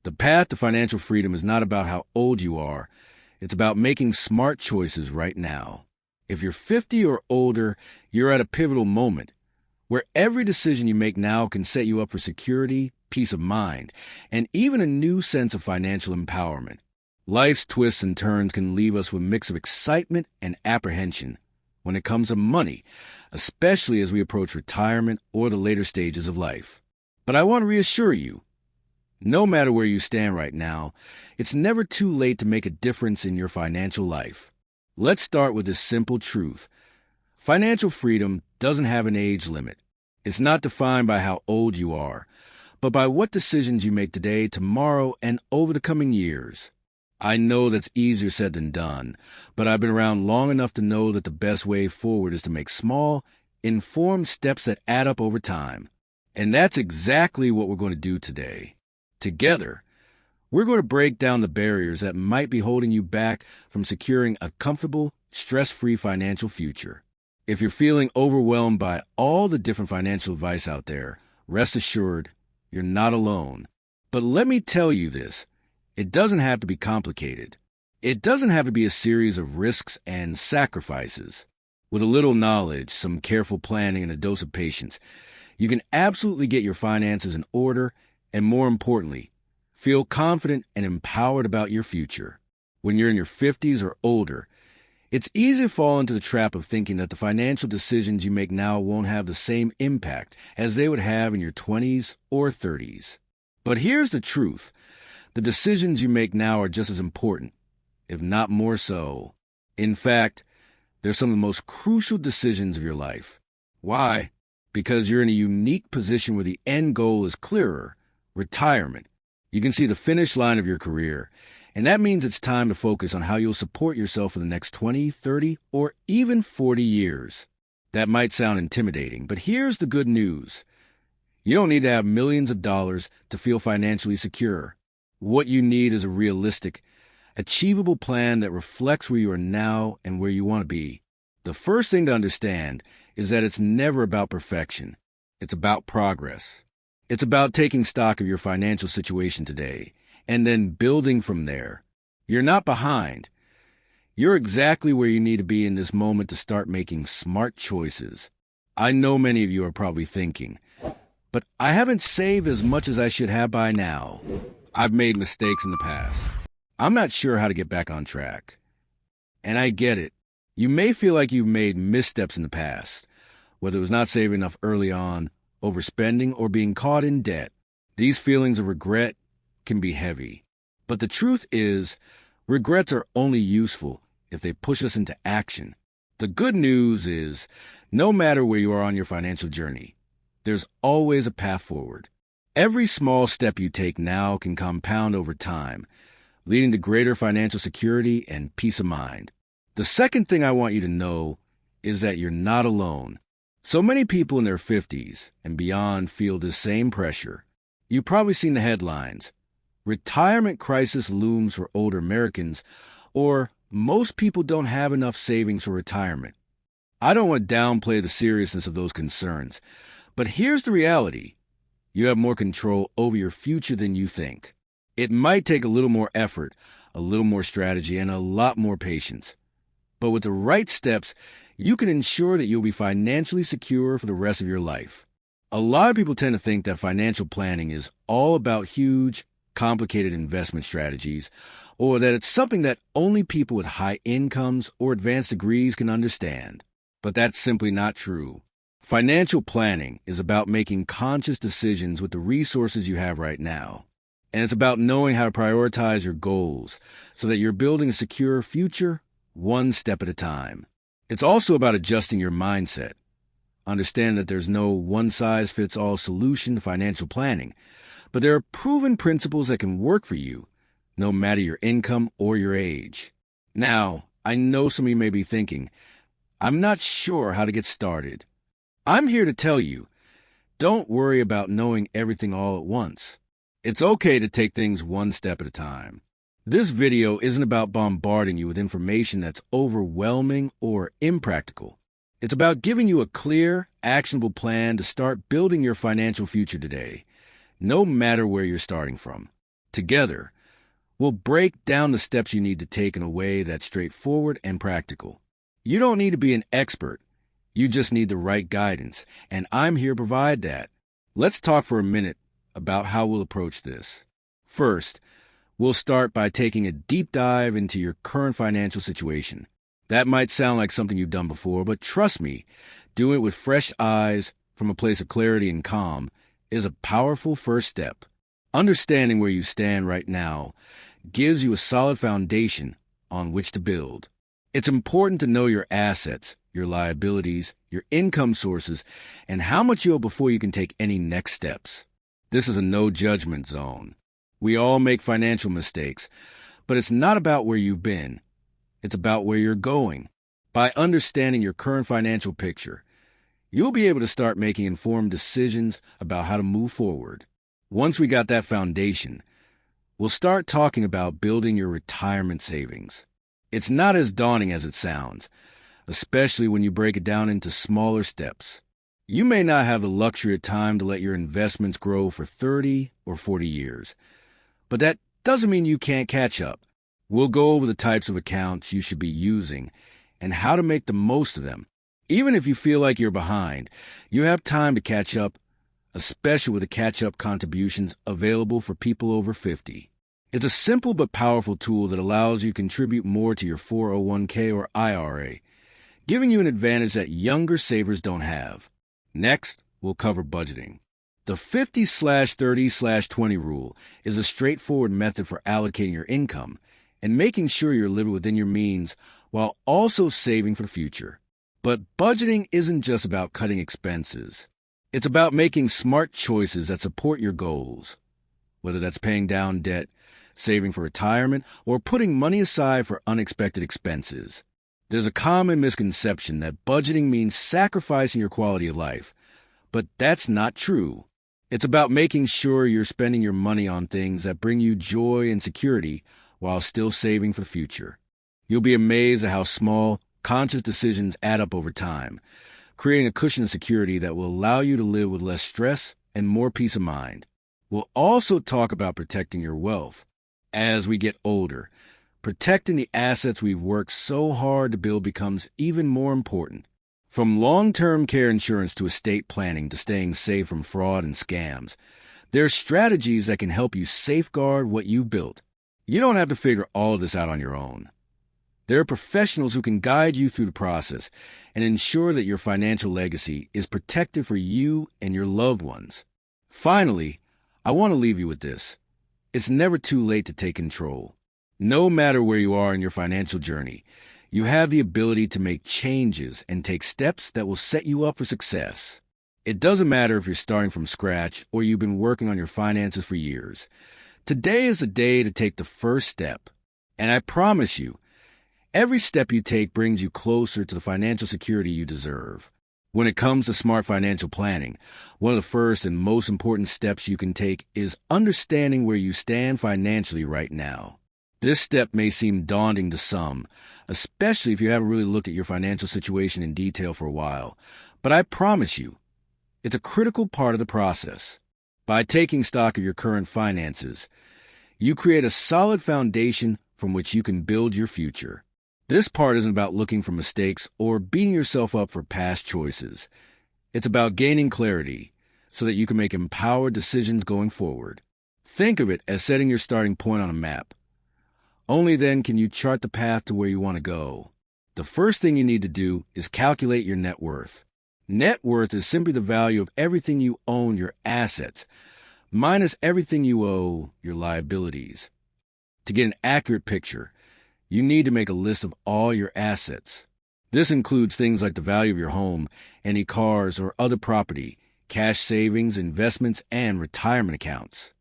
The path to financial freedom is not about how old you are. It's about making smart choices right now. If you're 50 or older, you're at a pivotal moment where every decision you make now can set you up for security, peace of mind, and even a new sense of financial empowerment. Life's twists and turns can leave us with a mix of excitement and apprehension when it comes to money, especially as we approach retirement or the later stages of life. But I want to reassure you, no matter where you stand right now, it's never too late to make a difference in your financial life. Let's start with this simple truth. Financial freedom doesn't have an age limit. It's not defined by how old you are, but by what decisions you make today, tomorrow, and over the coming years. I know that's easier said than done, but I've been around long enough to know that the best way forward is to make small, informed steps that add up over time. And that's exactly what we're going to do today. Together, we're going to break down the barriers that might be holding you back from securing a comfortable, stress-free financial future. If you're feeling overwhelmed by all the different financial advice out there, rest assured, you're not alone. But let me tell you this, it doesn't have to be complicated. It doesn't have to be a series of risks and sacrifices. With a little knowledge, some careful planning, and a dose of patience, you can absolutely get your finances in order and, more importantly, feel confident and empowered about your future. When you're in your 50s or older, it's easy to fall into the trap of thinking that the financial decisions you make now won't have the same impact as they would have in your 20s or 30s. But here's the truth. The decisions you make now are just as important, if not more so. In fact, they're some of the most crucial decisions of your life. Why? Because you're in a unique position where the end goal is clearer, retirement. You can see the finish line of your career, and that means it's time to focus on how you'll support yourself for the next 20, 30, or even 40 years. That might sound intimidating, but here's the good news. You don't need to have millions of dollars to feel financially secure. What you need is a realistic, achievable plan that reflects where you are now and where you want to be. The first thing to understand is that it's never about perfection. It's about progress. It's about taking stock of your financial situation today and then building from there. You're not behind. You're exactly where you need to be in this moment to start making smart choices. I know many of you are probably thinking, but I haven't saved as much as I should have by now. I've made mistakes in the past. I'm not sure how to get back on track. And I get it. You may feel like you've made missteps in the past, whether it was not saving enough early on, overspending, or being caught in debt. These feelings of regret can be heavy. But the truth is, regrets are only useful if they push us into action. The good news is, no matter where you are on your financial journey, there's always a path forward. Every small step you take now can compound over time, leading to greater financial security and peace of mind. The second thing I want you to know is that you're not alone. So many people in their 50s and beyond feel this same pressure. You've probably seen the headlines. Retirement crisis looms for older Americans, or most people don't have enough savings for retirement. I don't want to downplay the seriousness of those concerns, but here's the reality. You have more control over your future than you think. It might take a little more effort, a little more strategy, and a lot more patience. But with the right steps, you can ensure that you'll be financially secure for the rest of your life. A lot of people tend to think that financial planning is all about huge, complicated investment strategies, or that it's something that only people with high incomes or advanced degrees can understand. But that's simply not true. Financial planning is about making conscious decisions with the resources you have right now. And it's about knowing how to prioritize your goals so that you're building a secure future one step at a time. It's also about adjusting your mindset. Understand that there's no one-size-fits-all solution to financial planning, but there are proven principles that can work for you, no matter your income or your age. Now, I know some of you may be thinking, I'm not sure how to get started. I'm here to tell you, don't worry about knowing everything all at once. It's okay to take things one step at a time. This video isn't about bombarding you with information that's overwhelming or impractical. It's about giving you a clear, actionable plan to start building your financial future today, no matter where you're starting from. Together, we'll break down the steps you need to take in a way that's straightforward and practical. You don't need to be an expert. You just need the right guidance, and I'm here to provide that. Let's talk for a minute about how we'll approach this. First, we'll start by taking a deep dive into your current financial situation. That might sound like something you've done before, but trust me, doing it with fresh eyes from a place of clarity and calm is a powerful first step. Understanding where you stand right now gives you a solid foundation on which to build. It's important to know your assets, your liabilities, your income sources, and how much you owe before you can take any next steps. This is a no-judgment zone. We all make financial mistakes, but it's not about where you've been. It's about where you're going. By understanding your current financial picture, you'll be able to start making informed decisions about how to move forward. Once we got that foundation, we'll start talking about building your retirement savings. It's not as daunting as it sounds, especially when you break it down into smaller steps. You may not have the luxury of time to let your investments grow for 30 or 40 years, but that doesn't mean you can't catch up. We'll go over the types of accounts you should be using and how to make the most of them. Even if you feel like you're behind, you have time to catch up, especially with the catch-up contributions available for people over 50. It's a simple but powerful tool that allows you to contribute more to your 401k or IRA, giving you an advantage that younger savers don't have. Next, we'll cover budgeting. The 50/30/20 rule is a straightforward method for allocating your income and making sure you're living within your means while also saving for the future. But budgeting isn't just about cutting expenses. It's about making smart choices that support your goals, whether that's paying down debt, saving for retirement, or putting money aside for unexpected expenses. There's a common misconception that budgeting means sacrificing your quality of life, but that's not true. It's about making sure you're spending your money on things that bring you joy and security while still saving for the future. You'll be amazed at how small, conscious decisions add up over time, creating a cushion of security that will allow you to live with less stress and more peace of mind. We'll also talk about protecting your wealth. As we get older, protecting the assets we've worked so hard to build becomes even more important. From long-term care insurance to estate planning to staying safe from fraud and scams, there are strategies that can help you safeguard what you've built. You don't have to figure all of this out on your own. There are professionals who can guide you through the process and ensure that your financial legacy is protected for you and your loved ones. Finally, I want to leave you with this. It's never too late to take control. No matter where you are in your financial journey, you have the ability to make changes and take steps that will set you up for success. It doesn't matter if you're starting from scratch or you've been working on your finances for years. Today is the day to take the first step. And I promise you, every step you take brings you closer to the financial security you deserve. When it comes to smart financial planning, one of the first and most important steps you can take is understanding where you stand financially right now. This step may seem daunting to some, especially if you haven't really looked at your financial situation in detail for a while. But I promise you, it's a critical part of the process. By taking stock of your current finances, you create a solid foundation from which you can build your future. This part isn't about looking for mistakes or beating yourself up for past choices. It's about gaining clarity so that you can make empowered decisions going forward. Think of it as setting your starting point on a map. Only then can you chart the path to where you want to go. The first thing you need to do is calculate your net worth. Net worth is simply the value of everything you own, your assets, minus everything you owe, your liabilities. To get an accurate picture, you need to make a list of all your assets. This includes things like the value of your home, any cars or other property, cash savings, investments, and retirement accounts.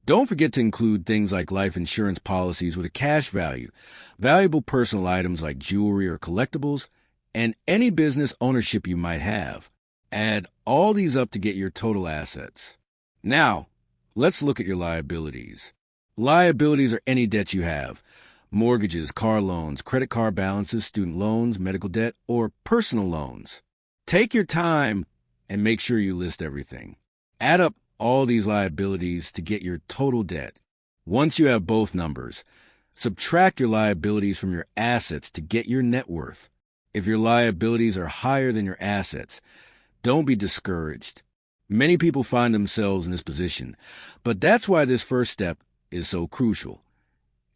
Don't forget to include things like life insurance policies with a cash value, valuable personal items like jewelry or collectibles, and any business ownership you might have. Add all these up to get your total assets. Now, let's look at your liabilities. Liabilities are any debt you have. Mortgages, car loans, credit card balances, student loans, medical debt, or personal loans. Take your time and make sure you list everything. Add up all these liabilities to get your total debt. Once you have both numbers, subtract your liabilities from your assets to get your net worth. If your liabilities are higher than your assets, don't be discouraged. Many people find themselves in this position, but that's why this first step is so crucial.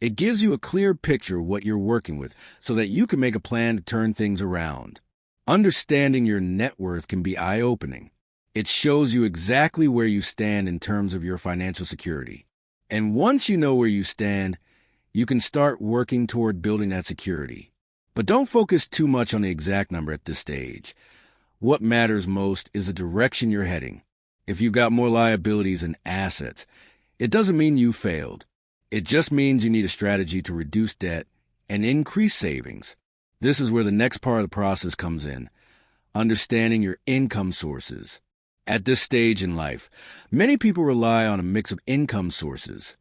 It gives you a clear picture of what you're working with so that you can make a plan to turn things around. Understanding your net worth can be eye-opening. It shows you exactly where you stand in terms of your financial security. And once you know where you stand, you can start working toward building that security. But don't focus too much on the exact number at this stage. What matters most is the direction you're heading. If you've got more liabilities than assets, it doesn't mean you failed. It just means you need a strategy to reduce debt and increase savings. This is where the next part of the process comes in, understanding your income sources. At this stage in life, many people rely on a mix of income sources: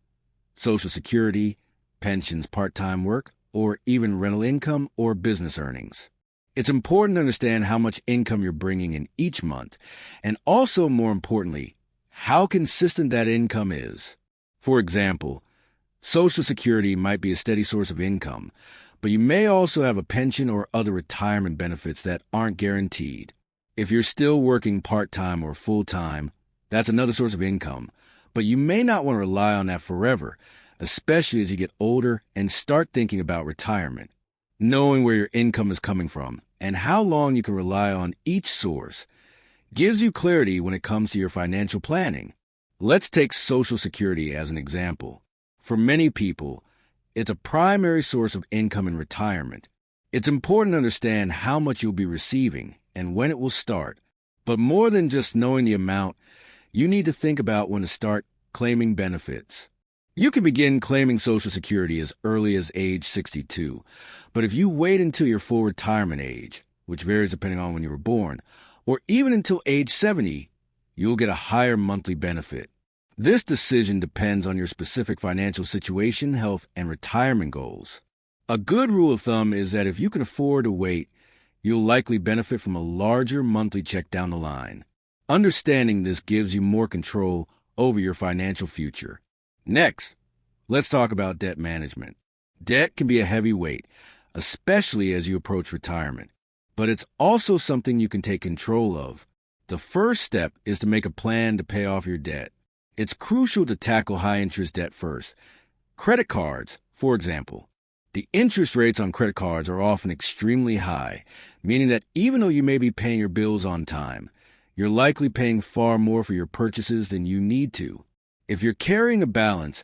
Social Security, pensions, part-time work, or even rental income or business earnings. It's important to understand how much income you're bringing in each month, and also, more importantly, how consistent that income is. For example, Social Security might be a steady source of income, but you may also have a pension or other retirement benefits that aren't guaranteed. If you're still working part-time or full-time, that's another source of income, but you may not want to rely on that forever, especially as you get older and start thinking about retirement. Knowing where your income is coming from and how long you can rely on each source gives you clarity when it comes to your financial planning. Let's take Social Security as an example. For many people, it's a primary source of income in retirement. It's important to understand how much you'll be receiving and when it will start. But more than just knowing the amount, you need to think about when to start claiming benefits. You can begin claiming Social Security as early as age 62, but if you wait until your full retirement age, which varies depending on when you were born, or even until age 70, you'll get a higher monthly benefit. This decision depends on your specific financial situation, health, and retirement goals. A good rule of thumb is that if you can afford to wait, you'll likely benefit from a larger monthly check down the line. Understanding this gives you more control over your financial future. Next, let's talk about debt management. Debt can be a heavy weight, especially as you approach retirement, but it's also something you can take control of. The first step is to make a plan to pay off your debt. It's crucial to tackle high-interest debt first. Credit cards, for example. The interest rates on credit cards are often extremely high, meaning that even though you may be paying your bills on time, you're likely paying far more for your purchases than you need to. If you're carrying a balance,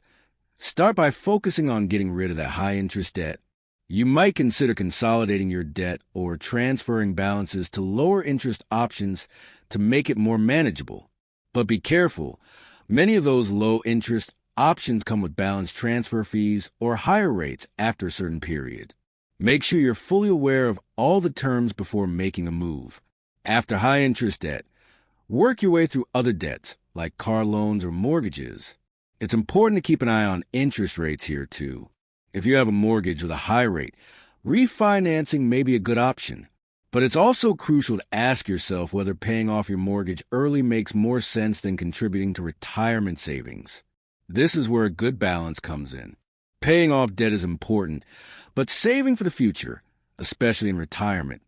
start by focusing on getting rid of that high-interest debt. You might consider consolidating your debt or transferring balances to lower-interest options to make it more manageable. But be careful. Many of those low-interest options come with balance transfer fees or higher rates after a certain period. Make sure you're fully aware of all the terms before making a move. After high-interest debt, work your way through other debts, like car loans or mortgages. It's important to keep an eye on interest rates here, too. If you have a mortgage with a high rate, refinancing may be a good option. But it's also crucial to ask yourself whether paying off your mortgage early makes more sense than contributing to retirement savings. This is where a good balance comes in. Paying off debt is important, but saving for the future, especially in retirement,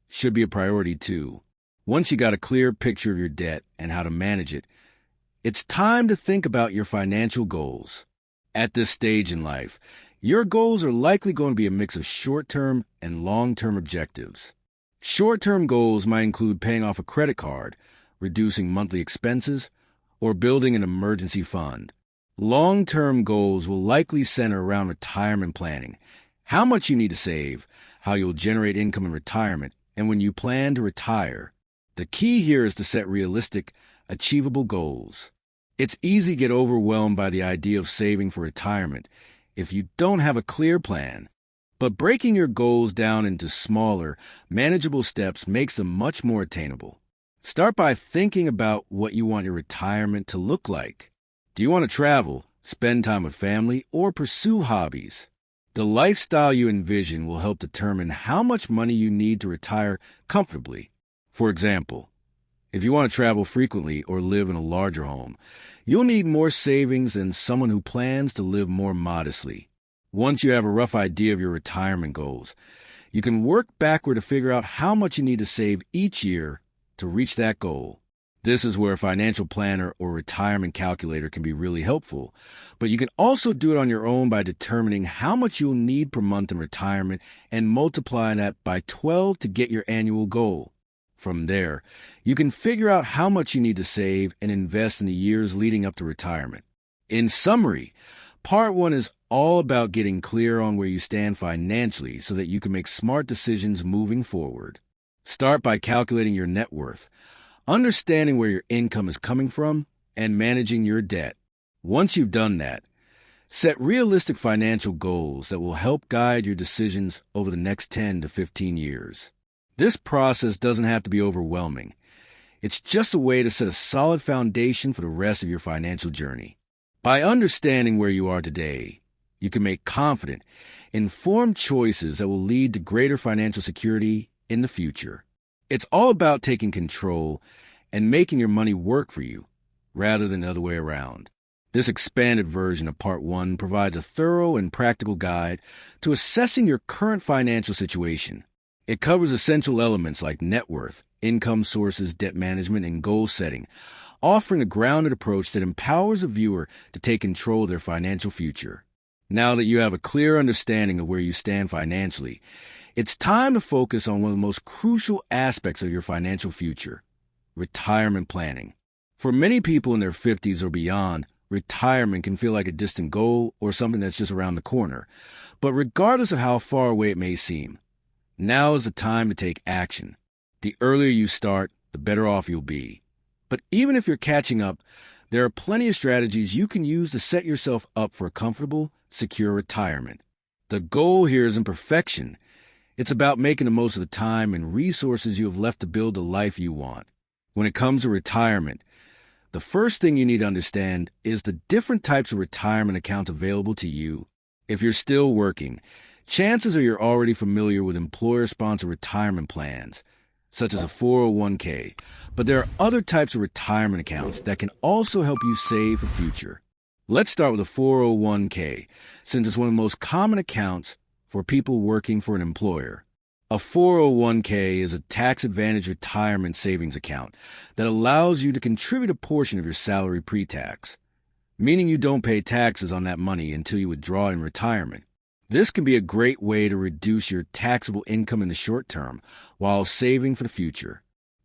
should be a priority too. Once you got a clear picture of your debt and how to manage it, it's time to think about your financial goals. At this stage in life, your goals are likely going to be a mix of short-term and long-term objectives. Short-term goals might include paying off a credit card, reducing monthly expenses, or building an emergency fund. Long-term goals will likely center around retirement planning, how much you need to save, how you'll generate income in retirement, and when you plan to retire. The key here is to set realistic, achievable goals. It's easy to get overwhelmed by the idea of saving for retirement if you don't have a clear plan. But breaking your goals down into smaller, manageable steps makes them much more attainable. Start by thinking about what you want your retirement to look like. Do you want to travel, spend time with family, or pursue hobbies? The lifestyle you envision will help determine how much money you need to retire comfortably. For example, If you want to travel frequently or live in a larger home, you'll need more savings than someone who plans to live more modestly. Once you have a rough idea of your retirement goals, you can work backward to figure out how much you need to save each year to reach that goal. This is where a financial planner or retirement calculator can be really helpful, but you can also do it on your own by determining how much you'll need per month in retirement and multiplying that by 12 to get your annual goal. From there, you can figure out how much you need to save and invest in the years leading up to retirement. In summary, Part 1 is all about getting clear on where you stand financially so that you can make smart decisions moving forward. Start by calculating your net worth, understanding where your income is coming from, and managing your debt. Once you've done that, set realistic financial goals that will help guide your decisions over the next 10 to 15 years. This process doesn't have to be overwhelming. It's just a way to set a solid foundation for the rest of your financial journey. By understanding where you are today, you can make confident, informed choices that will lead to greater financial security in the future. It's all about taking control and making your money work for you, rather than the other way around. This expanded version of Part 1 provides a thorough and practical guide to assessing your current financial situation. It covers essential elements like net worth, income sources, debt management, and goal setting, offering a grounded approach that empowers a viewer to take control of their financial future. Now that you have a clear understanding of where you stand financially, it's time to focus on one of the most crucial aspects of your financial future: retirement planning. For many people in their 50s or beyond, retirement can feel like a distant goal or something that's just around the corner. But regardless of how far away it may seem, now is the time to take action. The earlier you start, the better off you'll be. But even if you're catching up, there are plenty of strategies you can use to set yourself up for a comfortable, secure retirement. The goal here isn't perfection. It's about making the most of the time and resources you have left to build the life you want. When it comes to retirement, the first thing you need to understand is the different types of retirement accounts available to you. If you're still working, chances are you're already familiar with employer-sponsored retirement plans, such as a 401k, but there are other types of retirement accounts that can also help you save for future. Let's start with a 401k, since it's one of the most common accounts for people working for an employer. A 401k is a tax-advantaged retirement savings account that allows you to contribute a portion of your salary pre-tax, meaning you don't pay taxes on that money until you withdraw in retirement. This can be a great way to reduce your taxable income in the short term while saving for the future.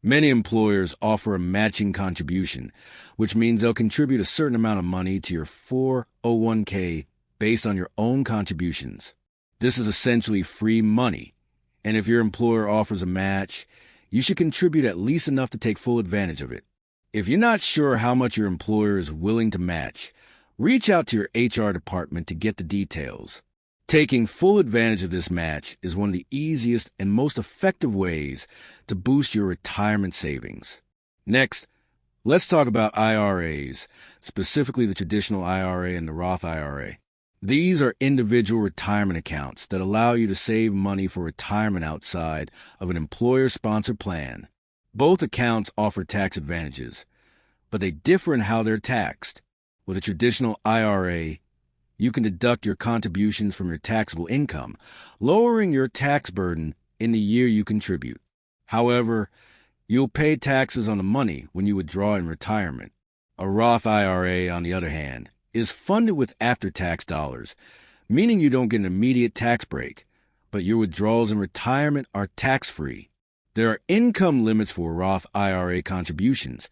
Many employers offer a matching contribution, which means they'll contribute a certain amount of money to your 401k based on your own contributions. This is essentially free money, and if your employer offers a match, you should contribute at least enough to take full advantage of it. If you're not sure how much your employer is willing to match, reach out to your HR department to get the details. Taking full advantage of this match is one of the easiest and most effective ways to boost your retirement savings. Next, let's talk about IRAs, specifically the traditional IRA and the Roth IRA. These are individual retirement accounts that allow you to save money for retirement outside of an employer-sponsored plan. Both accounts offer tax advantages, but they differ in how they're taxed. With a traditional IRA, you can deduct your contributions from your taxable income, lowering your tax burden in the year you contribute. However, you'll pay taxes on the money when you withdraw in retirement. A Roth IRA, on the other hand, is funded with after-tax dollars, meaning you don't get an immediate tax break, but your withdrawals in retirement are tax-free. There are income limits for Roth IRA contributions,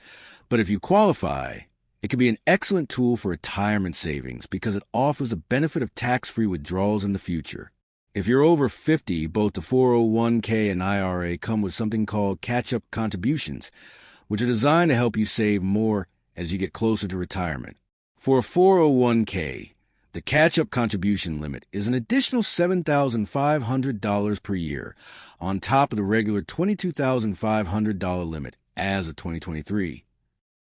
but if you qualify, it can be an excellent tool for retirement savings because it offers the benefit of tax-free withdrawals in the future. If you're over 50, both the 401k and IRA come with something called catch-up contributions, which are designed to help you save more as you get closer to retirement. For a 401k, the catch-up contribution limit is an additional $7,500 per year on top of the regular $22,500 limit as of 2023.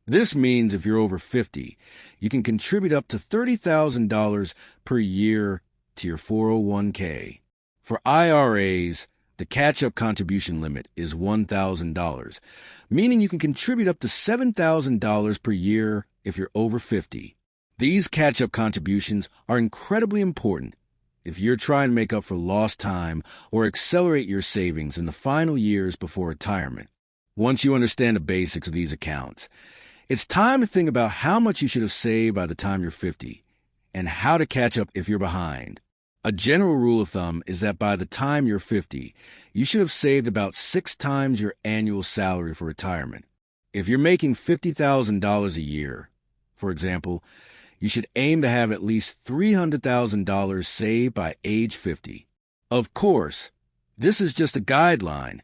This means if you're over 50, you can contribute up to $30,000 per year to your 401k. For IRAs, The catch-up contribution limit is $1,000, meaning you can contribute up to $7,000 per year if you're over 50. These catch-up contributions are incredibly important if you're trying to make up for lost time or accelerate your savings in the final years before retirement. Once you understand the basics of these accounts, it's time to think about how much you should have saved by the time you're 50 and how to catch up if you're behind. A general rule of thumb is that by the time you're 50, you should have saved about 6 times your annual salary for retirement. If you're making $50,000 a year, for example, you should aim to have at least $300,000 saved by age 50. Of course, this is just a guideline.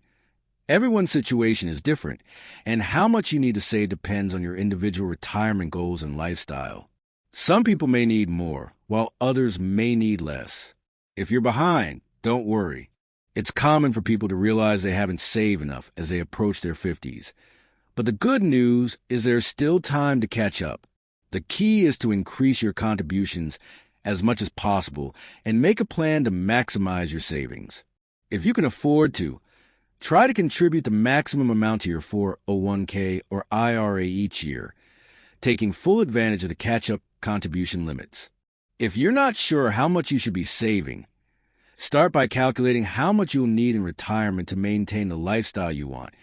Everyone's situation is different, and how much you need to save depends on your individual retirement goals and lifestyle. Some people may need more, while others may need less. If you're behind, don't worry. It's common for people to realize they haven't saved enough as they approach their 50s. But the good news is there's still time to catch up. The key is to increase your contributions as much as possible and make a plan to maximize your savings. If you can afford to, try to contribute the maximum amount to your 401k or IRA each year, taking full advantage of the catch-up contribution limits. If you're not sure how much you should be saving, start by calculating how much you'll need in retirement to maintain the lifestyle you want,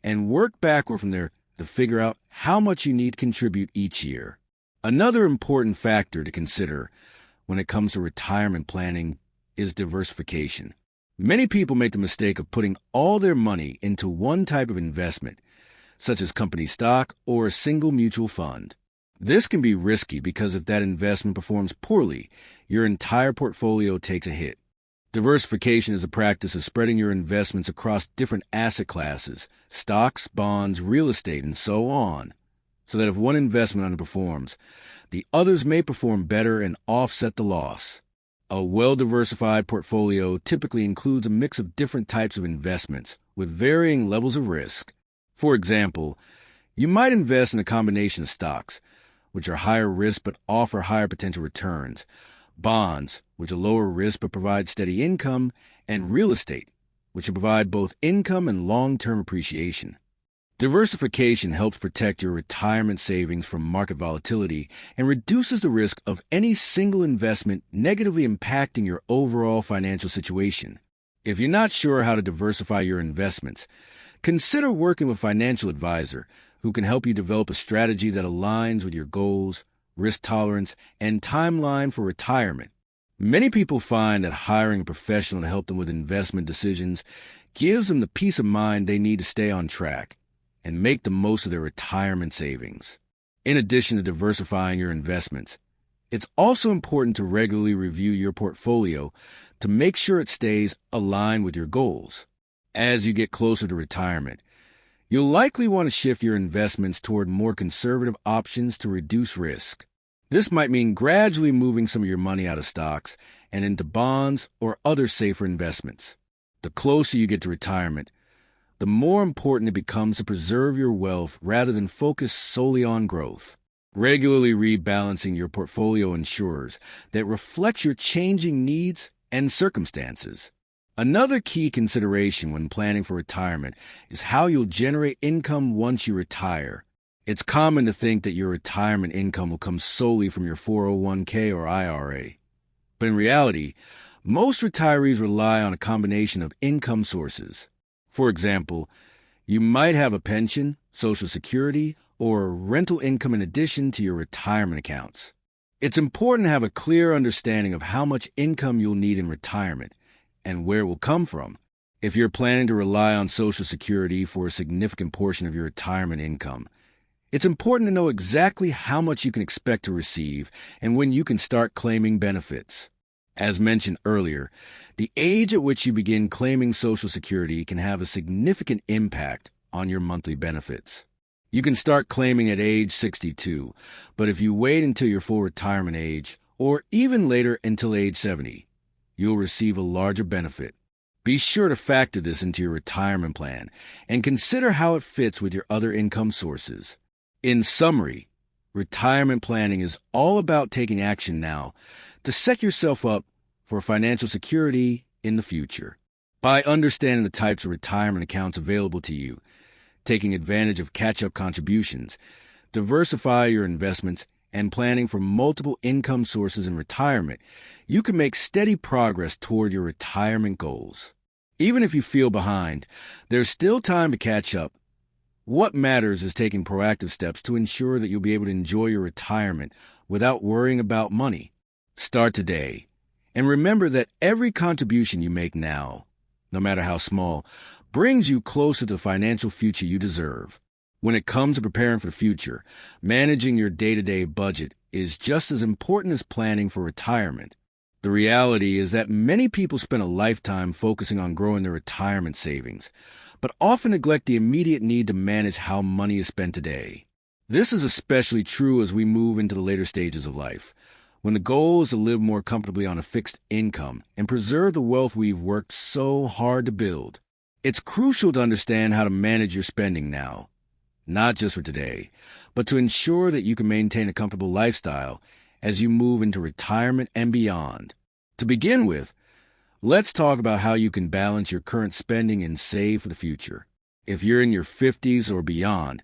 and work backward from there to figure out how much you need to contribute each year. Another important factor to consider when it comes to retirement planning is diversification. Many people make the mistake of putting all their money into one type of investment, such as company stock or a single mutual fund. This can be risky because if that investment performs poorly, your entire portfolio takes a hit. Diversification is a practice of spreading your investments across different asset classes, stocks, bonds, real estate, and so on, so that if one investment underperforms, the others may perform better and offset the loss. A well-diversified portfolio typically includes a mix of different types of investments with varying levels of risk. For example, you might invest in a combination of stocks, which are higher risk but offer higher potential returns, bonds, which are lower risk but provide steady income, and real estate, which provide both income and long-term appreciation. Diversification helps protect your retirement savings from market volatility and reduces the risk of any single investment negatively impacting your overall financial situation. If you're not sure how to diversify your investments, consider working with a financial advisor who can help you develop a strategy that aligns with your goals, risk tolerance, and timeline for retirement. Many people find that hiring a professional to help them with investment decisions gives them the peace of mind they need to stay on track and make the most of their retirement savings. In addition to diversifying your investments, it's also important to regularly review your portfolio to make sure it stays aligned with your goals. As you get closer to retirement, you'll likely want to shift your investments toward more conservative options to reduce risk. This might mean gradually moving some of your money out of stocks and into bonds or other safer investments. The closer you get to retirement, the more important it becomes to preserve your wealth rather than focus solely on growth. Regularly rebalancing your portfolio ensures that it reflects your changing needs and circumstances. Another key consideration when planning for retirement is how you'll generate income once you retire. It's common to think that your retirement income will come solely from your 401k or IRA. But in reality, most retirees rely on a combination of income sources. For example, you might have a pension, Social Security, or rental income in addition to your retirement accounts. It's important to have a clear understanding of how much income you'll need in retirement and where it will come from. If you're planning to rely on Social Security for a significant portion of your retirement income, it's important to know exactly how much you can expect to receive and when you can start claiming benefits. As mentioned earlier, the age at which you begin claiming Social Security can have a significant impact on your monthly benefits. You can start claiming at age 62, but if you wait until your full retirement age, or even later until age 70, you'll receive a larger benefit. Be sure to factor this into your retirement plan and consider how it fits with your other income sources. In summary, retirement planning is all about taking action now to set yourself up for financial security in the future. By understanding the types of retirement accounts available to you, taking advantage of catch-up contributions, diversify your investments, and planning for multiple income sources in retirement, you can make steady progress toward your retirement goals. Even if you feel behind, there's still time to catch up. What matters is taking proactive steps to ensure that you'll be able to enjoy your retirement without worrying about money. Start today, and remember that every contribution you make now, no matter how small, brings you closer to the financial future you deserve. When it comes to preparing for the future, managing your day-to-day budget is just as important as planning for retirement. The reality is that many people spend a lifetime focusing on growing their retirement savings, but often neglect the immediate need to manage how money is spent today. This is especially true as we move into the later stages of life, when the goal is to live more comfortably on a fixed income and preserve the wealth we've worked so hard to build. It's crucial to understand how to manage your spending now, not just for today, but to ensure that you can maintain a comfortable lifestyle as you move into retirement and beyond. To begin with, let's talk about how you can balance your current spending and save for the future. If you're in your 50s or beyond,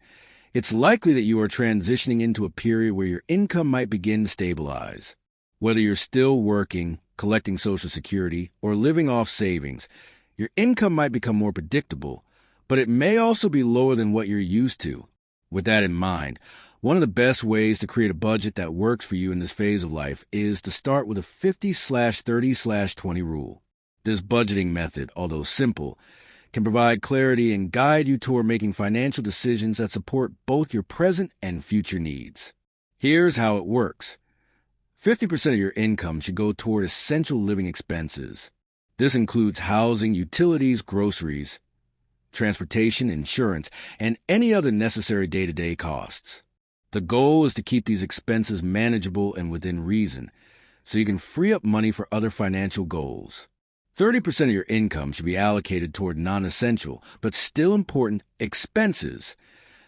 it's likely that you are transitioning into a period where your income might begin to stabilize. Whether you're still working, collecting Social Security, or living off savings, your income might become more predictable, but it may also be lower than what you're used to. With that in mind, one of the best ways to create a budget that works for you in this phase of life is to start with a 50/30/20 rule. This budgeting method, although simple, can provide clarity and guide you toward making financial decisions that support both your present and future needs. Here's how it works. 50% of your income should go toward essential living expenses. This includes housing, utilities, groceries, transportation, insurance, and any other necessary day-to-day costs. The goal is to keep these expenses manageable and within reason, so you can free up money for other financial goals. 30% of your income should be allocated toward non-essential, but still important, expenses.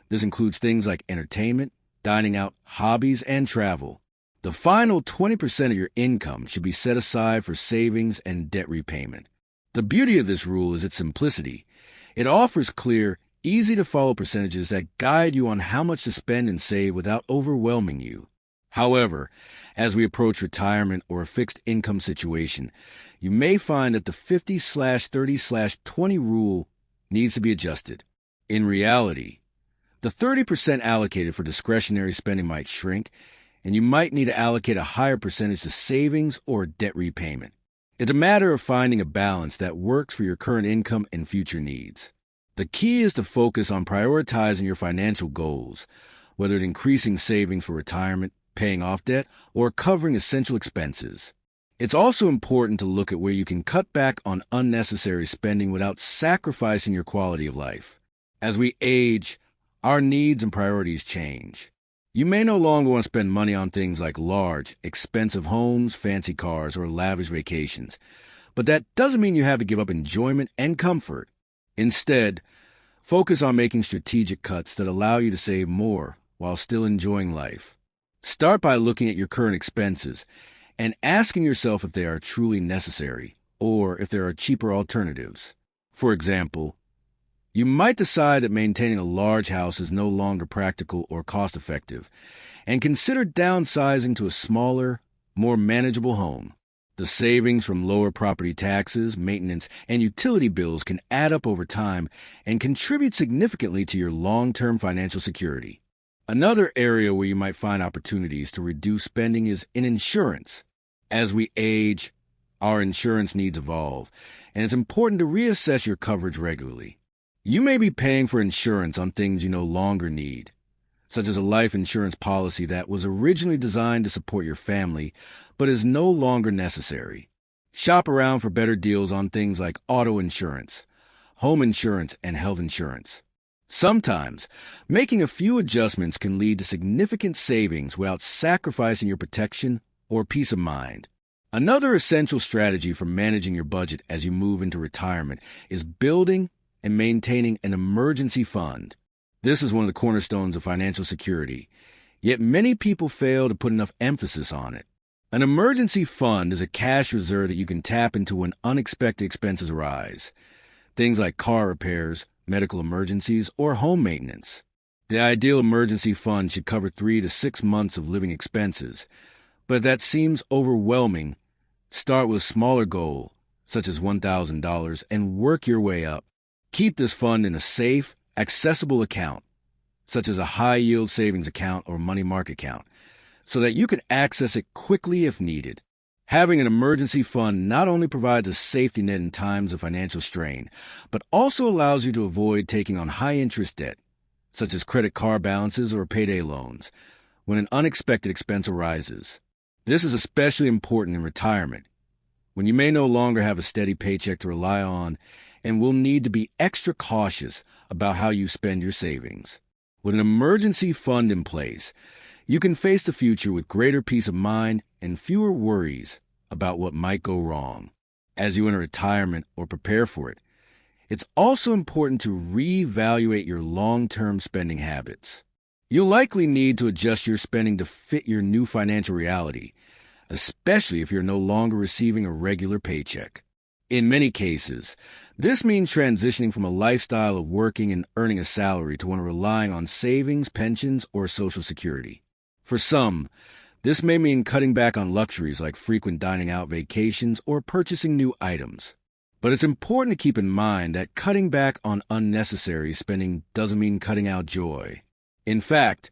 This includes things like entertainment, dining out, hobbies, and travel. The final 20% of your income should be set aside for savings and debt repayment. The beauty of this rule is its simplicity. It offers clear, easy-to-follow percentages that guide you on how much to spend and save without overwhelming you. However, as we approach retirement or a fixed income situation, you may find that the 50/30/20 rule needs to be adjusted. In reality, the 30% allocated for discretionary spending might shrink, and you might need to allocate a higher percentage to savings or debt repayment. It's a matter of finding a balance that works for your current income and future needs. The key is to focus on prioritizing your financial goals, whether it's increasing savings for retirement, paying off debt, or covering essential expenses. It's also important to look at where you can cut back on unnecessary spending without sacrificing your quality of life. As we age, our needs and priorities change. You may no longer want to spend money on things like large, expensive homes, fancy cars, or lavish vacations, but that doesn't mean you have to give up enjoyment and comfort. Instead, focus on making strategic cuts that allow you to save more while still enjoying life. Start by looking at your current expenses and asking yourself if they are truly necessary or if there are cheaper alternatives. For example, you might decide that maintaining a large house is no longer practical or cost-effective, and consider downsizing to a smaller, more manageable home. The savings from lower property taxes, maintenance, and utility bills can add up over time and contribute significantly to your long-term financial security. Another area where you might find opportunities to reduce spending is in insurance. As we age, our insurance needs evolve, and it's important to reassess your coverage regularly. You may be paying for insurance on things you no longer need, such as a life insurance policy that was originally designed to support your family, but is no longer necessary. Shop around for better deals on things like auto insurance, home insurance, and health insurance. Sometimes, making a few adjustments can lead to significant savings without sacrificing your protection or peace of mind. Another essential strategy for managing your budget as you move into retirement is building and maintaining an emergency fund. This is one of the cornerstones of financial security, yet many people fail to put enough emphasis on it. An emergency fund is a cash reserve that you can tap into when unexpected expenses arise. Things like car repairs, medical emergencies, or home maintenance. The ideal emergency fund should cover 3 to 6 months of living expenses. But if that seems overwhelming, start with a smaller goal, such as $1,000, and work your way up. Keep this fund in a safe, accessible account, such as a high-yield savings account or money market account, so that you can access it quickly if needed. Having an emergency fund not only provides a safety net in times of financial strain, but also allows you to avoid taking on high-interest debt, such as credit card balances or payday loans, when an unexpected expense arises. This is especially important in retirement, when you may no longer have a steady paycheck to rely on and will need to be extra cautious about how you spend your savings. With an emergency fund in place, you can face the future with greater peace of mind and fewer worries about what might go wrong. As you enter retirement or prepare for it, it's also important to reevaluate your long-term spending habits. You'll likely need to adjust your spending to fit your new financial reality, especially if you're no longer receiving a regular paycheck. In many cases, this means transitioning from a lifestyle of working and earning a salary to one of relying on savings, pensions, or Social Security. For some, this may mean cutting back on luxuries like frequent dining out vacations or purchasing new items. But it's important to keep in mind that cutting back on unnecessary spending doesn't mean cutting out joy. In fact,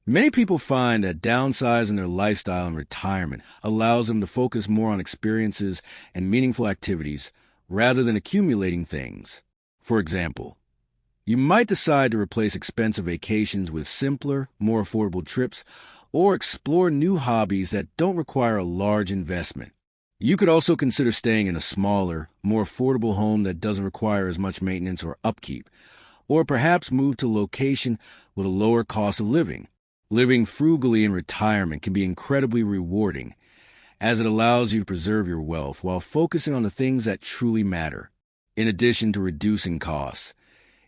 many people find that downsizing their lifestyle in retirement allows them to focus more on experiences and meaningful activities rather than accumulating things. For example, you might decide to replace expensive vacations with simpler, more affordable trips, or explore new hobbies that don't require a large investment. You could also consider staying in a smaller, more affordable home that doesn't require as much maintenance or upkeep, or perhaps move to a location with a lower cost of living. Living frugally in retirement can be incredibly rewarding, as it allows you to preserve your wealth while focusing on the things that truly matter. In addition to reducing costs,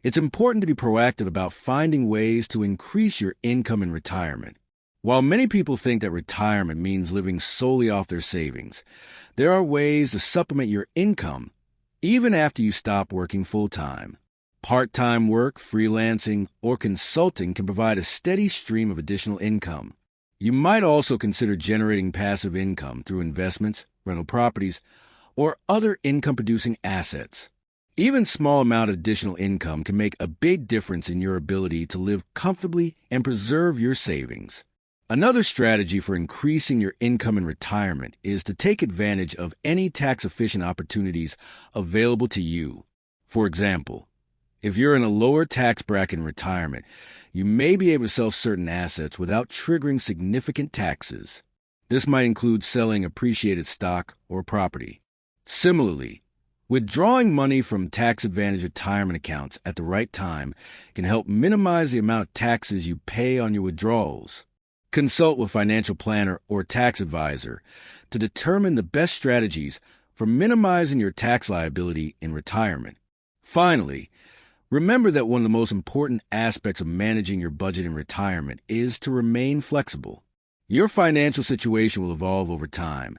it's important to be proactive about finding ways to increase your income in retirement. While many people think that retirement means living solely off their savings, there are ways to supplement your income even after you stop working full-time. Part-time work, freelancing, or consulting can provide a steady stream of additional income. You might also consider generating passive income through investments, rental properties, or other income-producing assets. Even small amount of additional income can make a big difference in your ability to live comfortably and preserve your savings. Another strategy for increasing your income in retirement is to take advantage of any tax-efficient opportunities available to you. For example, if you're in a lower tax bracket in retirement, you may be able to sell certain assets without triggering significant taxes. This might include selling appreciated stock or property. Similarly, withdrawing money from tax-advantaged retirement accounts at the right time can help minimize the amount of taxes you pay on your withdrawals. Consult with a financial planner or tax advisor to determine the best strategies for minimizing your tax liability in retirement. Finally, remember that one of the most important aspects of managing your budget in retirement is to remain flexible. Your financial situation will evolve over time,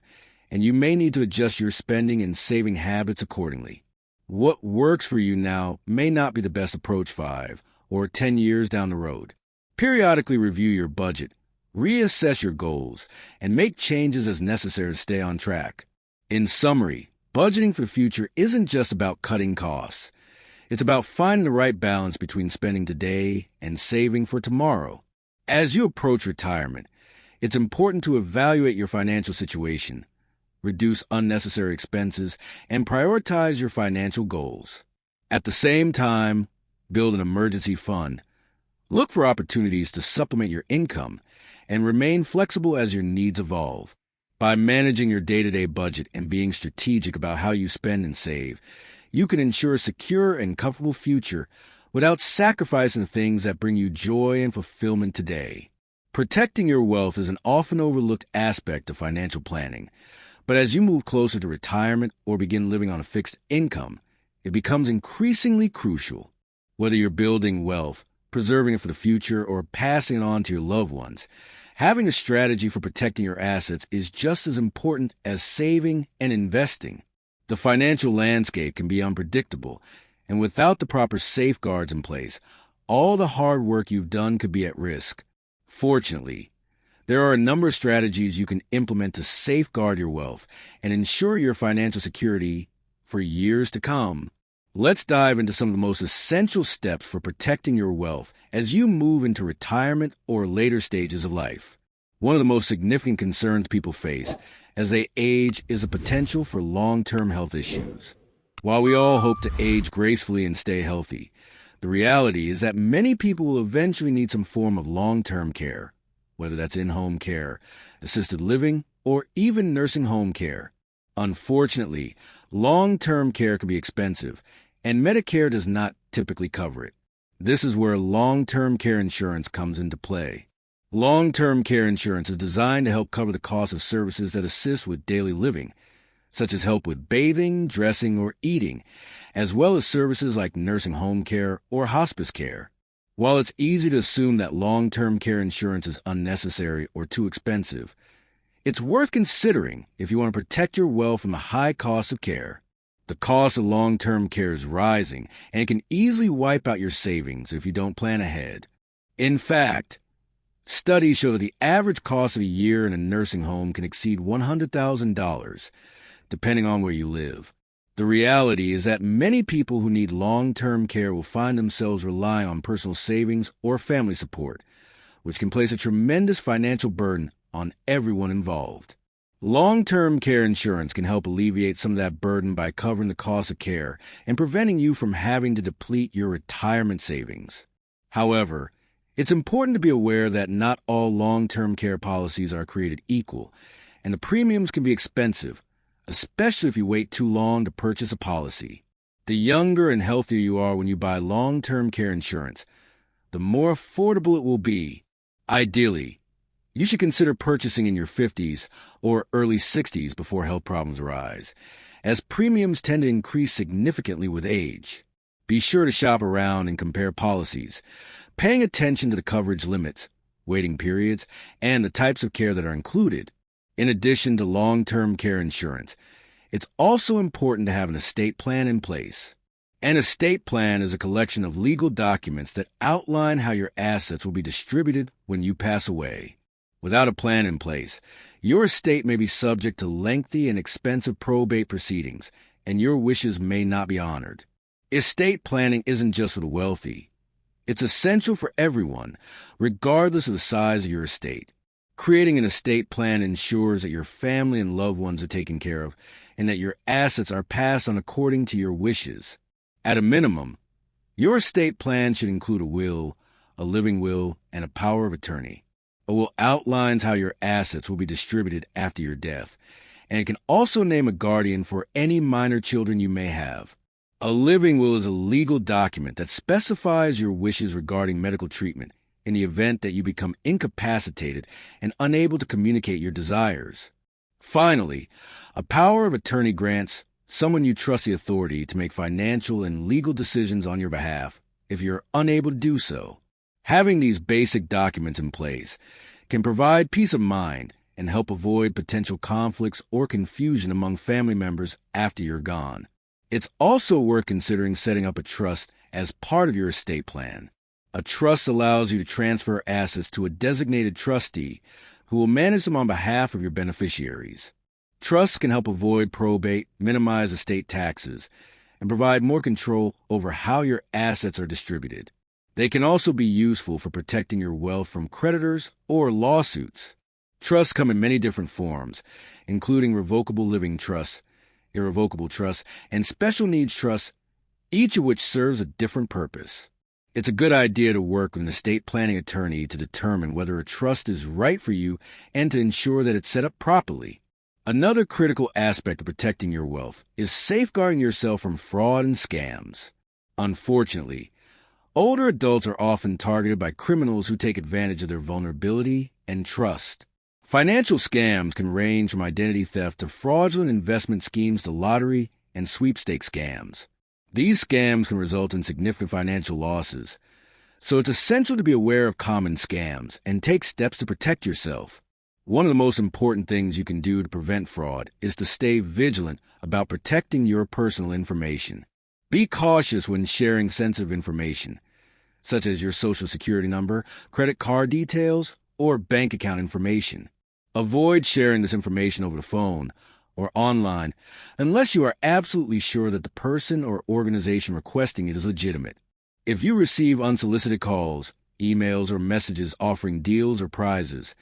and you may need to adjust your spending and saving habits accordingly. What works for you now may not be the best approach 5 or 10 years down the road. Periodically review your budget, reassess your goals, and make changes as necessary to stay on track. In summary, budgeting for the future isn't just about cutting costs. It's about finding the right balance between spending today and saving for tomorrow. As you approach retirement, it's important to evaluate your financial situation, reduce unnecessary expenses, and prioritize your financial goals. At the same time, build an emergency fund. Look for opportunities to supplement your income and remain flexible as your needs evolve. By managing your day-to-day budget and being strategic about how you spend and save, you can ensure a secure and comfortable future without sacrificing the things that bring you joy and fulfillment today. Protecting your wealth is an often overlooked aspect of financial planning, but as you move closer to retirement or begin living on a fixed income, it becomes increasingly crucial. Whether you're building wealth, preserving it for the future, or passing it on to your loved ones, Having a strategy for protecting your assets is just as important as saving and investing. The financial landscape can be unpredictable, and without the proper safeguards in place, all the hard work you've done could be at risk. Fortunately, there are a number of strategies you can implement to safeguard your wealth and ensure your financial security for years to come. Let's dive into some of the most essential steps for protecting your wealth as you move into retirement or later stages of life. One of the most significant concerns people face as they age is the potential for long-term health issues. While we all hope to age gracefully and stay healthy, the reality is that many people will eventually need some form of long-term care, whether that's in-home care, assisted living, or even nursing home care. Unfortunately, long-term care can be expensive, and Medicare does not typically cover it. This is where long-term care insurance comes into play. Long-term care insurance is designed to help cover the cost of services that assist with daily living, such as help with bathing, dressing, or eating, as well as services like nursing home care or hospice care. While it's easy to assume that long-term care insurance is unnecessary or too expensive, it's worth considering if you want to protect your wealth from the high cost of care. The cost of long-term care is rising, and it can easily wipe out your savings if you don't plan ahead. In fact, studies show that the average cost of a year in a nursing home can exceed $100,000, depending on where you live. The reality is that many people who need long-term care will find themselves relying on personal savings or family support, which can place a tremendous financial burden on everyone involved. Long-term care insurance can help alleviate some of that burden by covering the cost of care and preventing you from having to deplete your retirement savings. However, it's important to be aware that not all long-term care policies are created equal, and the premiums can be expensive, especially if you wait too long to purchase a policy. The younger and healthier you are when you buy long-term care insurance, the more affordable it will be. Ideally, you should consider purchasing in your 50s or early 60s before health problems arise, as premiums tend to increase significantly with age. Be sure to shop around and compare policies, paying attention to the coverage limits, waiting periods, and the types of care that are included. In addition to long-term care insurance, it's also important to have an estate plan in place. An estate plan is a collection of legal documents that outline how your assets will be distributed when you pass away. Without a plan in place, your estate may be subject to lengthy and expensive probate proceedings, and your wishes may not be honored. Estate planning isn't just for the wealthy. It's essential for everyone, regardless of the size of your estate. Creating an estate plan ensures that your family and loved ones are taken care of, and that your assets are passed on according to your wishes. At a minimum, your estate plan should include a will, a living will, and a power of attorney. A will outlines how your assets will be distributed after your death, and it can also name a guardian for any minor children you may have. A living will is a legal document that specifies your wishes regarding medical treatment in the event that you become incapacitated and unable to communicate your desires. Finally, a power of attorney grants someone you trust the authority to make financial and legal decisions on your behalf if you're unable to do so. Having these basic documents in place can provide peace of mind and help avoid potential conflicts or confusion among family members after you're gone. It's also worth considering setting up a trust as part of your estate plan. A trust allows you to transfer assets to a designated trustee who will manage them on behalf of your beneficiaries. Trusts can help avoid probate, minimize estate taxes, and provide more control over how your assets are distributed. They can also be useful for protecting your wealth from creditors or lawsuits. Trusts come in many different forms, including revocable living trusts, irrevocable trusts, and special needs trusts, each of which serves a different purpose. It's a good idea to work with an estate planning attorney to determine whether a trust is right for you and to ensure that it's set up properly. Another critical aspect of protecting your wealth is safeguarding yourself from fraud and scams. Unfortunately, older adults are often targeted by criminals who take advantage of their vulnerability and trust. Financial scams can range from identity theft to fraudulent investment schemes to lottery and sweepstakes scams. These scams can result in significant financial losses, So it's essential to be aware of common scams and take steps to protect yourself. One of the most important things you can do to prevent fraud is to stay vigilant about protecting your personal information. Be cautious when sharing sensitive information, such as your social security number, credit card details, or bank account information. Avoid sharing this information over the phone or online unless you are absolutely sure that the person or organization requesting it is legitimate. If you receive unsolicited calls, emails, or messages offering deals or prizes,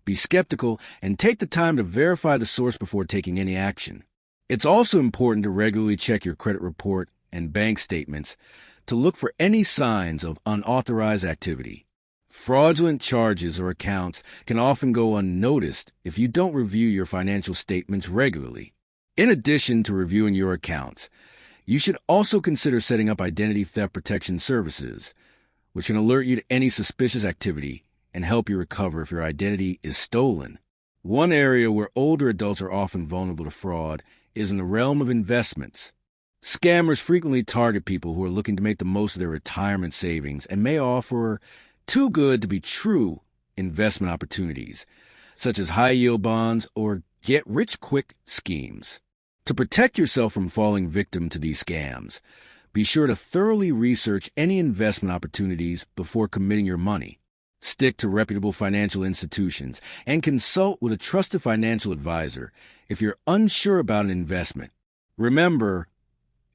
be skeptical and take the time to verify the source before taking any action. It's also important to regularly check your credit report and bank statements to look for any signs of unauthorized activity. Fraudulent charges or accounts can often go unnoticed if you don't review your financial statements regularly. In addition to reviewing your accounts, you should also consider setting up identity theft protection services, which can alert you to any suspicious activity and help you recover if your identity is stolen. One area where older adults are often vulnerable to fraud is in the realm of investments. Scammers frequently target people who are looking to make the most of their retirement savings and may offer too good to be true investment opportunities, such as high-yield bonds or get-rich-quick schemes. To protect yourself from falling victim to these scams, be sure to thoroughly research any investment opportunities before committing your money. Stick to reputable financial institutions and consult with a trusted financial advisor if you're unsure about an investment. Remember,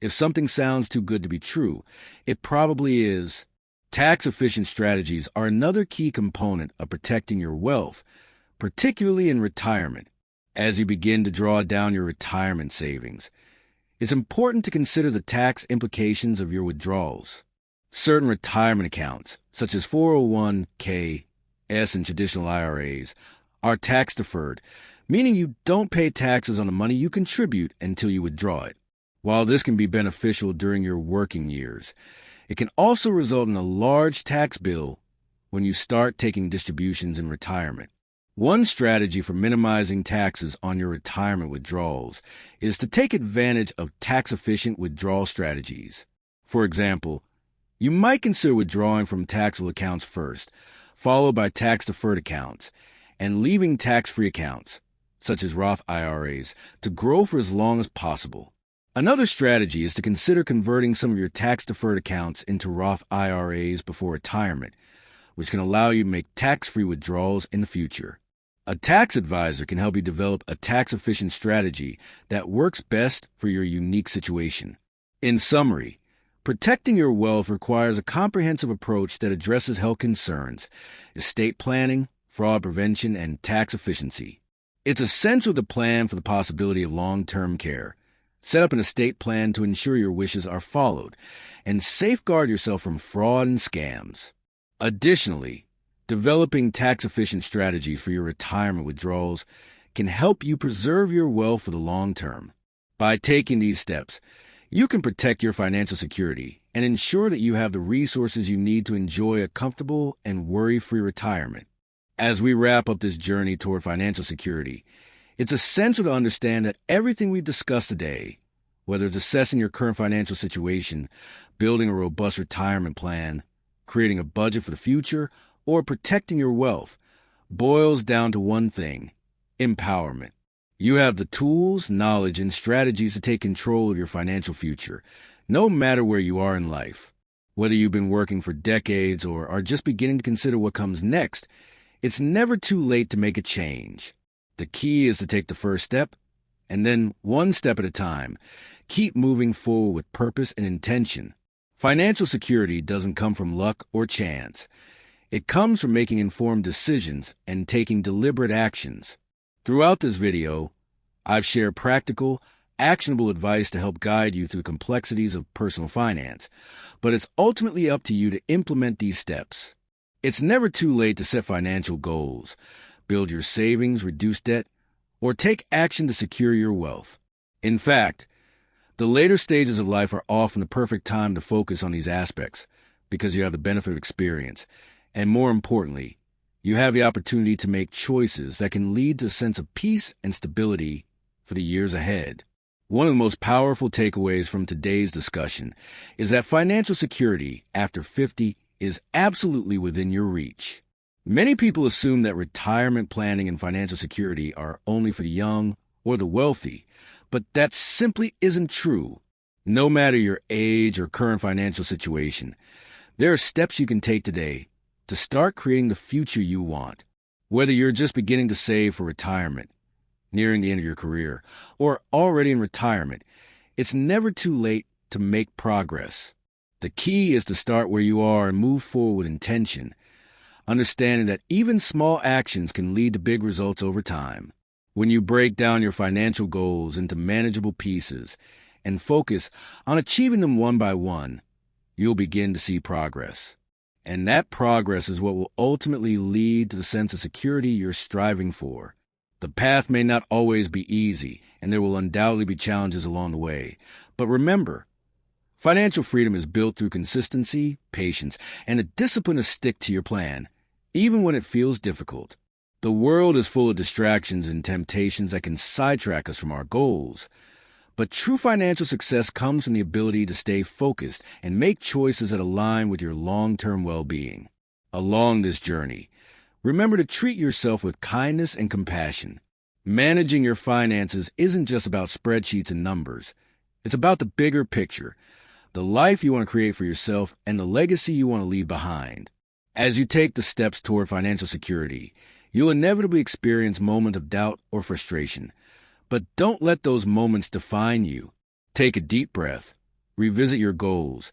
if something sounds too good to be true, it probably is. Tax-efficient strategies are another key component of protecting your wealth, particularly in retirement. As you begin to draw down your retirement savings, it's important to consider the tax implications of your withdrawals. Certain retirement accounts, such as 401k, and traditional IRAs, are tax-deferred, meaning you don't pay taxes on the money you contribute until you withdraw it. While this can be beneficial during your working years, it can also result in a large tax bill when you start taking distributions in retirement. One strategy for minimizing taxes on your retirement withdrawals is to take advantage of tax-efficient withdrawal strategies. For example, you might consider withdrawing from taxable accounts first, followed by tax-deferred accounts, and leaving tax-free accounts, such as Roth IRAs, to grow for as long as possible. Another strategy is to consider converting some of your tax-deferred accounts into Roth IRAs before retirement, which can allow you to make tax-free withdrawals in the future. A tax advisor can help you develop a tax-efficient strategy that works best for your unique situation. In summary, protecting your wealth requires a comprehensive approach that addresses health concerns, estate planning, fraud prevention, and tax efficiency. It's essential to plan for the possibility of long-term care. Set up an estate plan to ensure your wishes are followed, and safeguard yourself from fraud and scams. Additionally, developing tax-efficient strategies for your retirement withdrawals can help you preserve your wealth for the long term. By taking these steps, you can protect your financial security and ensure that you have the resources you need to enjoy a comfortable and worry-free retirement. As we wrap up this journey toward financial security, it's essential to understand that everything we discussed today, whether it's assessing your current financial situation, building a robust retirement plan, creating a budget for the future, or protecting your wealth, boils down to one thing: empowerment. You have the tools, knowledge, and strategies to take control of your financial future, no matter where you are in life. Whether you've been working for decades or are just beginning to consider what comes next, it's never too late to make a change. The key is to take the first step, and then one step at a time, keep moving forward with purpose and intention. Financial security doesn't come from luck or chance. It comes from making informed decisions and taking deliberate actions. Throughout this video, I've shared practical, actionable advice to help guide you through the complexities of personal finance, but it's ultimately up to you to implement these steps. It's never too late to set financial goals, build your savings, reduce debt, or take action to secure your wealth. In fact, the later stages of life are often the perfect time to focus on these aspects because you have the benefit of experience, and more importantly, you have the opportunity to make choices that can lead to a sense of peace and stability for the years ahead. One of the most powerful takeaways from today's discussion is that financial security after 50 is absolutely within your reach. Many people assume that retirement planning and financial security are only for the young or the wealthy, but that simply isn't true. No matter your age or current financial situation, there are steps you can take today to start creating the future you want. Whether you're just beginning to save for retirement, nearing the end of your career, or already in retirement, it's never too late to make progress. The key is to start where you are and move forward with intention, understanding that even small actions can lead to big results over time. When you break down your financial goals into manageable pieces and focus on achieving them one by one, you'll begin to see progress. And that progress is what will ultimately lead to the sense of security you're striving for. The path may not always be easy, and there will undoubtedly be challenges along the way. But remember, financial freedom is built through consistency, patience, and a discipline to stick to your plan, even when it feels difficult. The world is full of distractions and temptations that can sidetrack us from our goals. But true financial success comes from the ability to stay focused and make choices that align with your long-term well-being. Along this journey, remember to treat yourself with kindness and compassion. Managing your finances isn't just about spreadsheets and numbers. It's about the bigger picture, the life you want to create for yourself, and the legacy you want to leave behind. As you take the steps toward financial security, you'll inevitably experience moments of doubt or frustration. But don't let those moments define you. Take a deep breath, revisit your goals,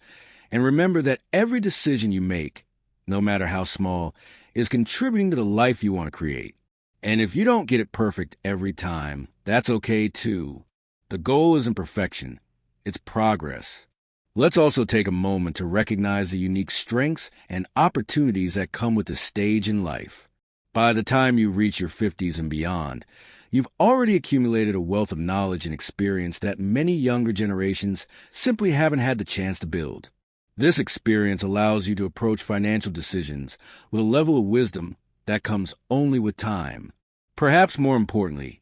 and remember that every decision you make, no matter how small, is contributing to the life you want to create. And if you don't get it perfect every time, that's okay too. The goal isn't perfection, it's progress. Let's also take a moment to recognize the unique strengths and opportunities that come with this stage in life. By the time you reach your 50s and beyond, you've already accumulated a wealth of knowledge and experience that many younger generations simply haven't had the chance to build. This experience allows you to approach financial decisions with a level of wisdom that comes only with time. Perhaps more importantly,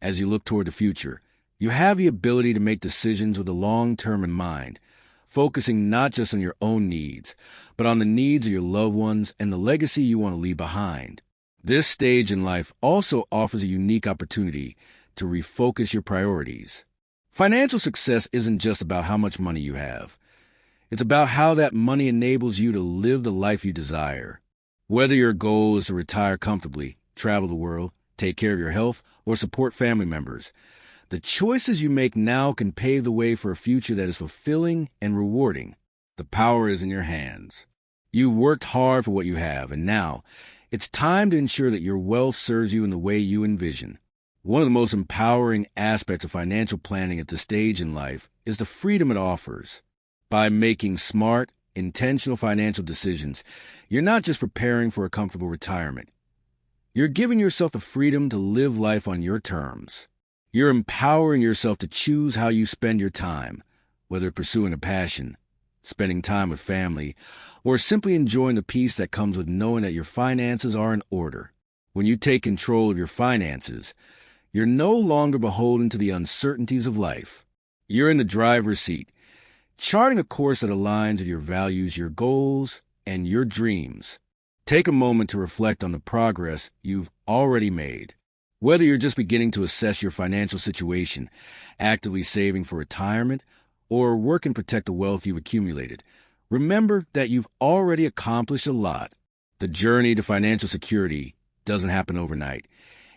as you look toward the future, you have the ability to make decisions with the long term in mind, focusing not just on your own needs, but on the needs of your loved ones and the legacy you want to leave behind. This stage in life also offers a unique opportunity to refocus your priorities. Financial success isn't just about how much money you have. It's about how that money enables you to live the life you desire. Whether your goal is to retire comfortably, travel the world, take care of your health, or support family members, the choices you make now can pave the way for a future that is fulfilling and rewarding. The power is in your hands. You've worked hard for what you have, and now it's time to ensure that your wealth serves you in the way you envision. One of the most empowering aspects of financial planning at this stage in life is the freedom it offers. By making smart, intentional financial decisions, you're not just preparing for a comfortable retirement. You're giving yourself the freedom to live life on your terms. You're empowering yourself to choose how you spend your time, whether pursuing a passion, spending time with family, or simply enjoying the peace that comes with knowing that your finances are in order. When you take control of your finances, you're no longer beholden to the uncertainties of life. You're in the driver's seat, charting a course that aligns with your values, your goals, and your dreams. Take a moment to reflect on the progress you've already made. Whether you're just beginning to assess your financial situation, actively saving for retirement, or working to protect the wealth you've accumulated, remember that you've already accomplished a lot. The journey to financial security doesn't happen overnight,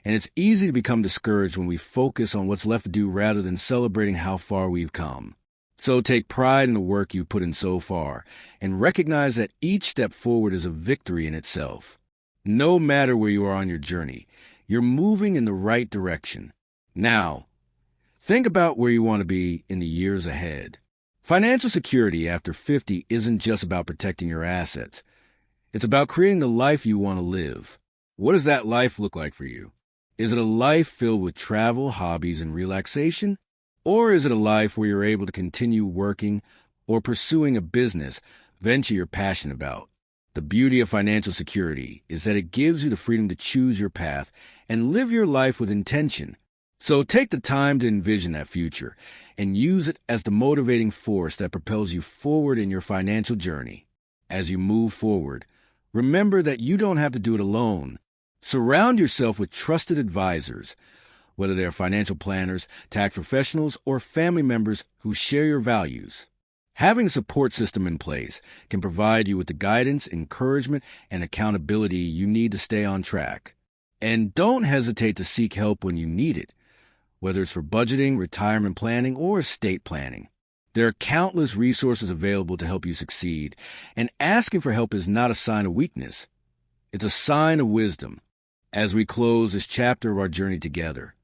and it's easy to become discouraged when we focus on what's left to do rather than celebrating how far we've come. So take pride in the work you've put in so far, and recognize that each step forward is a victory in itself. No matter where you are on your journey, you're moving in the right direction. Now, think about where you want to be in the years ahead. Financial security after 50 isn't just about protecting your assets. It's about creating the life you want to live. What does that life look like for you? Is it a life filled with travel, hobbies, and relaxation? Or is it a life where you're able to continue working or pursuing a business, venture you're passionate about? The beauty of financial security is that it gives you the freedom to choose your path and live your life with intention. So take the time to envision that future and use it as the motivating force that propels you forward in your financial journey. As you move forward, remember that you don't have to do it alone. Surround yourself with trusted advisors, whether they are financial planners, tax professionals, or family members who share your values. Having a support system in place can provide you with the guidance, encouragement, and accountability you need to stay on track. And don't hesitate to seek help when you need it, whether it's for budgeting, retirement planning, or estate planning. There are countless resources available to help you succeed, and asking for help is not a sign of weakness. It's a sign of wisdom. As we close this chapter of our journey together,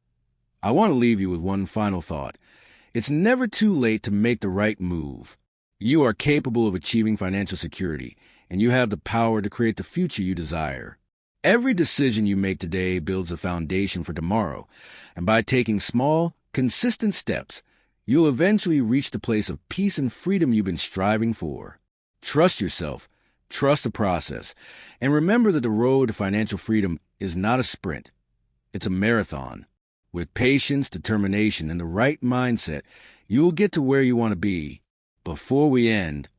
I want to leave you with one final thought. It's never too late to make the right move. You are capable of achieving financial security, and you have the power to create the future you desire. Every decision you make today builds a foundation for tomorrow, and by taking small, consistent steps, you'll eventually reach the place of peace and freedom you've been striving for. Trust yourself, trust the process, and remember that the road to financial freedom is not a sprint. It's a marathon. With patience, determination, and the right mindset, you'll get to where you want to be. Before we end,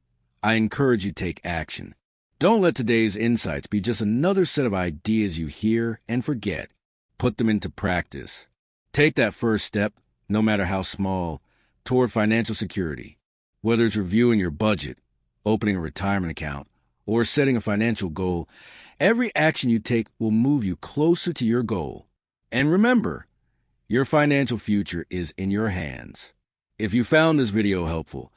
I encourage you to take action. Don't let today's insights be just another set of ideas you hear and forget. Put them into practice. Take that first step, no matter how small, toward financial security. Whether it's reviewing your budget, opening a retirement account, or setting a financial goal, every action you take will move you closer to your goal. And remember, your financial future is in your hands. If you found this video helpful,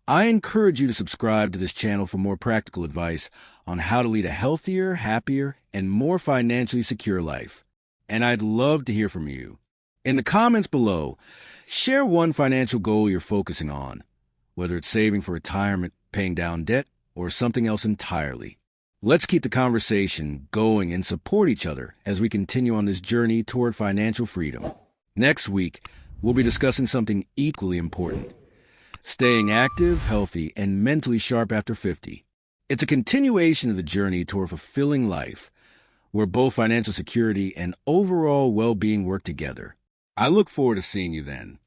I encourage you to subscribe to this channel for more practical advice on how to lead a healthier, happier, and more financially secure life. And I'd love to hear from you. In the comments below, share one financial goal you're focusing on, whether it's saving for retirement, paying down debt, or something else entirely. Let's keep the conversation going and support each other as we continue on this journey toward financial freedom. Next week, we'll be discussing something equally important: staying active, healthy, and mentally sharp after 50. It's a continuation of the journey toward a fulfilling life, where both financial security and overall well-being work together. I look forward to seeing you then.